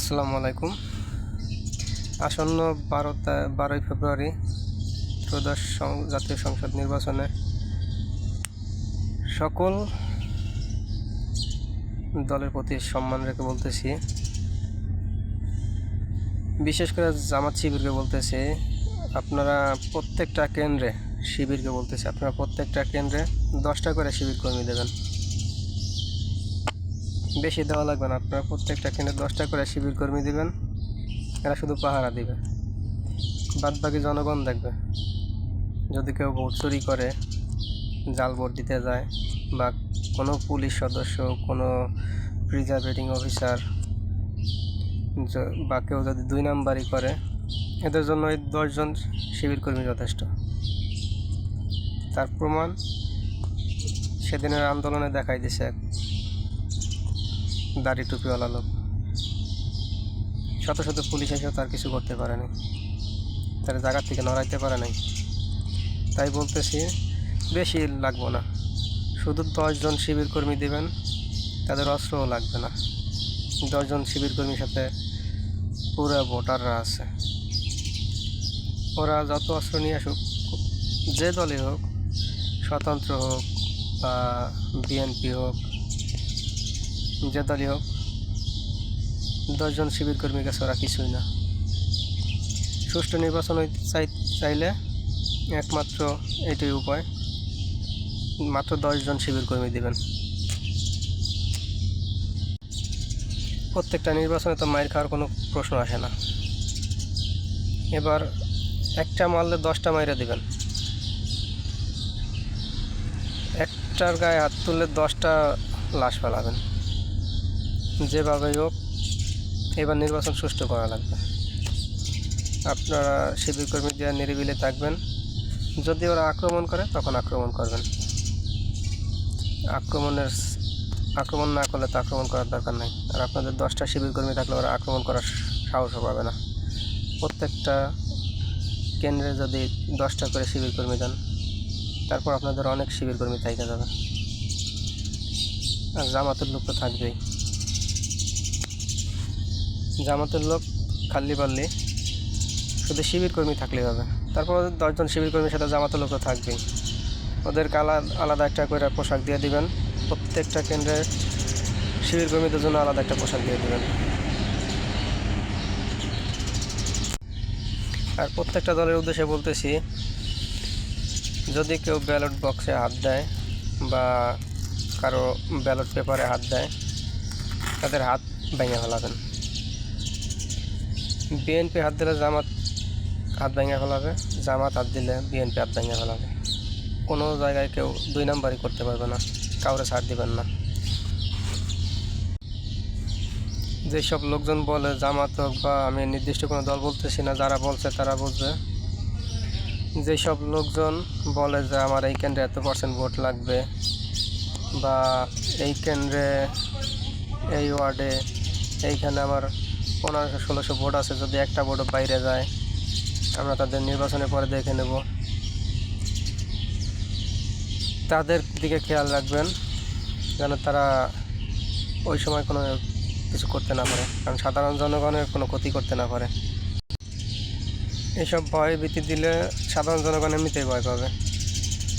আসসালামু আলাইকুম। আসন্ন 12ই ফেব্রুয়ারি ত্রয়োদশ জাতীয় সংসদ নির্বাচনে সকল দলের প্রতি সম্মান রেখে বলতেছি, বিশেষ করে জামাত শিবিরকে বলতেছি, আপনারা প্রত্যেকটা কেন্দ্রে আপনারা প্রত্যেকটা কেন্দ্রে 10টা করে শিবির কর্মী দেবেন। বেশি দেওয়া লাগবে না, আপনারা প্রত্যেকটা কেন্দ্রে 10টা করে শিবির কর্মী দিবেন। এরা শুধু পাহারা দিবে, বাদবাকি জনগণ দেখবে। যদি কেউ ভোট চুরি করে, জাল ভোট দিতে যায়, বা কোনো পুলিশ সদস্য, কোনো প্রিজাইডিং অফিসার বা কেউ যদি 2 নাম্বারই করে, এদের জন্য এই 10 জন শিবির কর্মী যথেষ্ট। তার প্রমাণ সেদিনের আন্দোলনে দেখাই দিছে এক দাড়ি টুপিওয়ালা লোক। শত শত পুলিশ এসেও তার কিছু করতে পারেনি, তার জায়গা থেকে নড়াইতে পারে নাই। তাই বলতেছি, বেশি লাগবো না, শুধু 10 জন শিবির কর্মী দেবেন। তাদের অস্ত্রও লাগবে না। 10 জন শিবির কর্মীর সাথে পুরো ভোটাররা আছে। ওরা যত অস্ত্র নিয়ে আসুক, যে দলই হোক, স্বতন্ত্র হোক বা বিএনপি হোক, যে দলই হোক, 10 জন শিবির কর্মীর কাছে ওরা কিছুই না। সুষ্ঠু নির্বাচন চাইলে একমাত্র এটাই উপায়, মাত্র 10 জন শিবির কর্মী দিবেন। প্রত্যেকটা নির্বাচনে তো মাইর খাওয়ার কোনো প্রশ্ন আসে না। এবার একটা মারলে 10টা মাইরে দিবেন, একটার গায়ে হাত তুললে 10টা লাশ ফেলাবেন। যেভাবেই হোক এবার নির্বাচন সুষ্ঠু করা লাগবে। আপনারা শিবির কর্মী দিয়ে নিরিবিলি থাকবেন। যদি ওরা আক্রমণ করে তখন আক্রমণ করবেন। আক্রমণ না করলে তো আক্রমণ করার দরকার নেই। আর আপনাদের 10টা শিবির কর্মী থাকলে ওরা আক্রমণ করার সাহসও পাবে না। প্রত্যেকটা কেন্দ্রে যদি 10টা করে শিবির কর্মী দেন, তারপর আপনাদের অনেক শিবির কর্মী থাইকা যাবে। আর জামাতের লোক তো থাকবেই। জামাতের লোক খালি পারলে শুধু শিবির কর্মী থাকলেই হবে। তারপর 10 জন শিবির কর্মীর সাথে জামাতের লোক তো থাকবেই। ওদেরকে আলাদা একটা করে পোশাক দিয়ে দিবেন। প্রত্যেকটা কেন্দ্রে শিবির কর্মীদের জন্য আলাদা একটা পোশাক দিয়ে দেবেন। আর প্রত্যেকটা দলের উদ্দেশ্যে বলতেছি, যদি কেউ ব্যালট বক্সে হাত দেয় বা কারো ব্যালট পেপারে হাত দেয়, তাদের হাত ভেঙে ফেলাবেন। বিএনপি হাত দিলে জামাত হাত ভেঙে ফেলাবে, জামাত হাত দিলে বিএনপি হাত ভেঙে ফেলাবে। কোনো জায়গায় কেউ 2 নাম্বারই করতে পারবে না, কাউরে ছাড় দিবেন না। যেসব লোকজন বলে জামাত হোক, বা আমি নির্দিষ্ট কোনো দল বলতেছি না, যারা বলছে তারা বুঝবে। যেসব লোকজন বলে যে আমার এই কেন্দ্রে এত % ভোট লাগবে, বা এই কেন্দ্রে, এই ওয়ার্ডে, এইখানে আমার 1500-1600 ভোট আছে, যদি একটা ভোটও বাইরে যায় আমরা তাদের নির্বাচনের পরে দেখে নেব, তাদের দিকে খেয়াল রাখবেন যেন তারা ওই সময় কোনো কিছু করতে না পারে, কারণ সাধারণ জনগণের কোনো ক্ষতি করতে না পারে। এইসব ভয় ভীতি দিলে সাধারণ জনগণ এমনিতেই ভয় পাবে।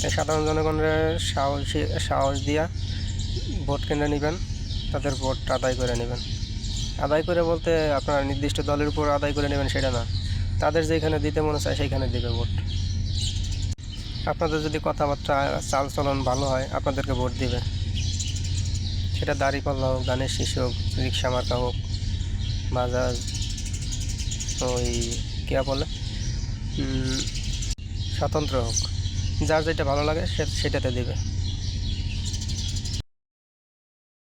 এই সাধারণ জনগণের সাহস দিয়া ভোট কেন্দ্রে নেবেন, তাদের ভোট আদায় করে নেবেন। আদায় করে বলতে আপনারা নির্দিষ্ট দলের উপর আদায় করে নেবেন সেটা না, তাদের যেখানে দিতে মনে চায় সেইখানে দেবে ভোট। আপনাদের যদি কথাবার্তা চালচলন ভালো হয়, আপনাদেরকে ভোট দিবে। সেটা দাঁড়িপাল্লা হোক, ধানের শীষ হোক, রিক্সা মার্কা হোক, বাজাজ, ওই কে বলে স্বতন্ত্র হোক, যার যেটা ভালো লাগে সেটাতে দেবে।